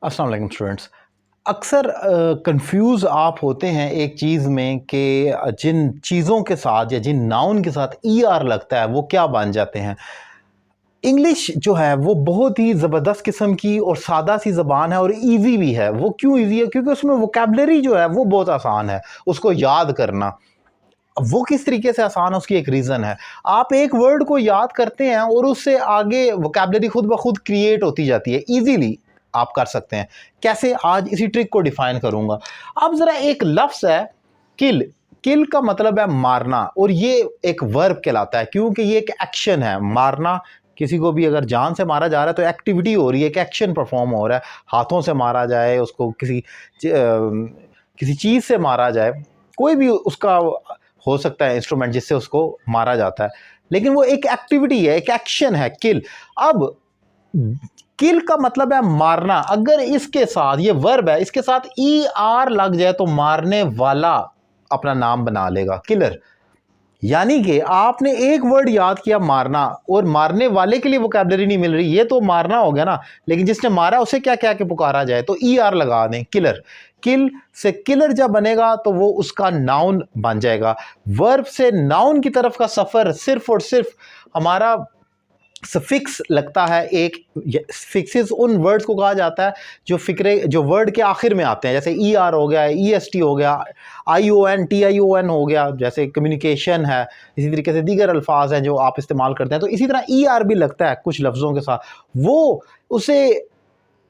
अस्सलाम वालेकुम स्टूडेंट्स। अक्सर कंफ्यूज आप होते हैं एक चीज़ में कि जिन चीज़ों के साथ या जिन नाउन के साथ ई आर लगता है वो क्या बन जाते हैं। इंग्लिश जो है वो बहुत ही ज़बरदस्त किस्म की और सादा सी ज़बान है और इजी भी है। वो क्यों इजी है? क्योंकि उसमें वोकैबलरी जो है वो बहुत आसान है उसको याद करना। वो किस तरीके से आसान है उसकी एक रीज़न है। आप एक वर्ड को याद करते हैं और उससे आगे वोकैबलरी खुद ब खुद क्रिएट होती जाती है। ईजीली आप कर सकते हैं। कैसे? आज इसी ट्रिक को डिफाइन करूंगा। अब ज़रा एक लफ्ज़ है किल। किल का मतलब है मारना और ये एक वर्ब कहलाता है क्योंकि ये एक एक्शन है। मारना, किसी को भी अगर जान से मारा जा रहा है तो एक्टिविटी हो रही है, एक एक्शन परफॉर्म हो रहा है। हाथों से मारा जाए, उसको किसी चीज़ से मारा जाए, कोई भी उसका हो सकता है इंस्ट्रूमेंट जिससे उसको मारा जाता है, लेकिन वो एक एक्टिविटी है, एक एक्शन है किल। अब किल का मतलब है मारना। अगर इसके साथ, ये वर्ब है, इसके साथ ई आर लग जाए तो मारने वाला अपना नाम बना लेगा, किलर। यानी कि आपने एक वर्ड याद किया मारना और मारने वाले के लिए वोकैबलरी नहीं मिल रही, ये तो मारना हो गया ना, लेकिन जिसने मारा उसे क्या क्या के पुकारा जाए तो ई आर लगा दें, किलर। किल से किलर जब बनेगा तो वो उसका नाउन बन जाएगा। वर्ब से नाउन की तरफ का सफर सिर्फ और सिर्फ हमारा सफिक्स लगता है। एक फिक्सेस उन वर्ड्स को कहा जाता है जो वर्ड के आखिर में आते हैं, जैसे ई आर हो गया, ई एस टी हो गया, I O N, T I O N हो गया, जैसे कम्युनिकेशन है। इसी तरीके से दीगर अल्फाज हैं जो आप इस्तेमाल करते हैं, तो इसी तरह ई आर भी लगता है कुछ लफ्ज़ों के साथ। वो उसे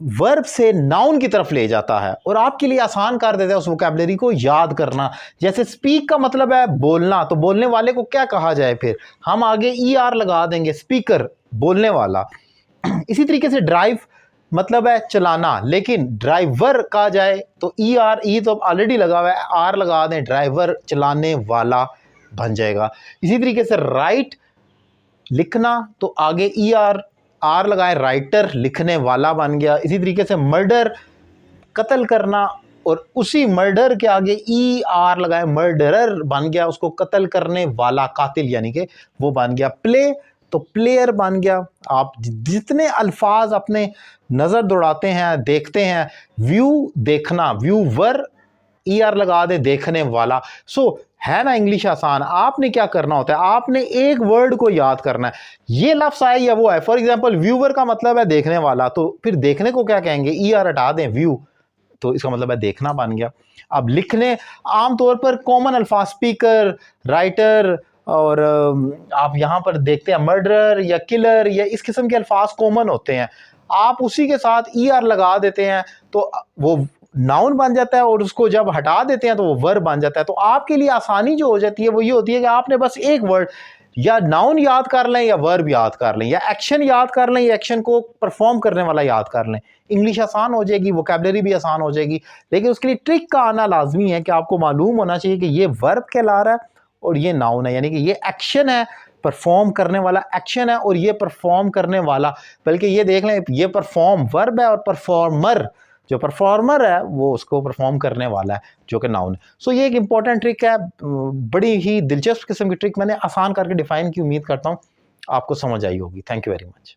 वर्ब से नाउन की तरफ ले जाता है और आपके लिए आसान कर देता है उस वोकैबलरी को याद करना। जैसे स्पीक का मतलब है बोलना, तो बोलने वाले को क्या कहा जाए, फिर हम आगे ई आर लगा देंगे, स्पीकर, बोलने वाला। इसी तरीके से ड्राइव मतलब है चलाना, लेकिन ड्राइवर कहा जाए तो ई आर, ई तो ऑलरेडी लगा हुआ है, आर लगा दें, ड्राइवर, चलाने वाला बन जाएगा। इसी तरीके से राइट, लिखना, तो आगे ई आर, आर लगाए, राइटर, लिखने वाला बन गया। इसी तरीके से मर्डर, कत्ल करना, और उसी मर्डर के आगे ई आर लगाए, मर्डरर बन गया, उसको कत्ल करने वाला, कातिल यानी कि वो बन गया। प्ले तो प्लेयर बन गया। आप जितने अल्फाज अपने नज़र दौड़ाते हैं, देखते हैं, व्यू, देखना, व्यूवर, ई आर लगा दे, देखने वाला। सो है ना इंग्लिश आसान। आपने क्या करना होता है, आपने एक वर्ड को याद करना है, ये लफ्ज़ आए या वो है। फॉर एग्जाम्पल व्यूवर का मतलब है देखने वाला, तो फिर देखने को क्या कहेंगे, ई आर हटा दें, व्यू, तो इसका मतलब है देखना बन गया। अब लिखने, आमतौर पर कॉमन अल्फाज, स्पीकर, राइटर, और आप यहाँ पर देखते हैं मर्डरर या किलर या इस किस्म के अल्फाज कॉमन होते हैं। आप उसी के साथ ई आर लगा देते हैं तो वो नाउन बन जाता है और उसको जब हटा देते हैं तो वो वर्ब बन जाता है। तो आपके लिए आसानी जो हो जाती है वो ये होती है कि आपने बस एक वर्ड या नाउन याद कर लें या वर्ब याद कर लें या एक्शन याद कर लें या एक्शन को परफॉर्म करने वाला याद कर लें। इंग्लिश आसान हो जाएगी, वोकैबलरी भी आसान हो जाएगी। लेकिन उसके लिए ट्रिक का आना लाजमी है कि आपको मालूम होना चाहिए कि ये वर्ब कहला रहा है और ये नाउन है, यानी कि ये एक्शन है, परफॉर्म करने वाला एक्शन है, और ये परफॉर्म करने वाला, बल्कि ये देख लें, ये परफॉर्म वर्ब है और परफॉर्मर, जो परफॉर्मर है वो उसको परफॉर्म करने वाला है जो कि नाउन है। सो ये एक इंपॉर्टेंट ट्रिक है, बड़ी ही दिलचस्प किस्म की ट्रिक मैंने आसान करके डिफाइन की, उम्मीद करता हूँ आपको समझ आई होगी। Thank you very much.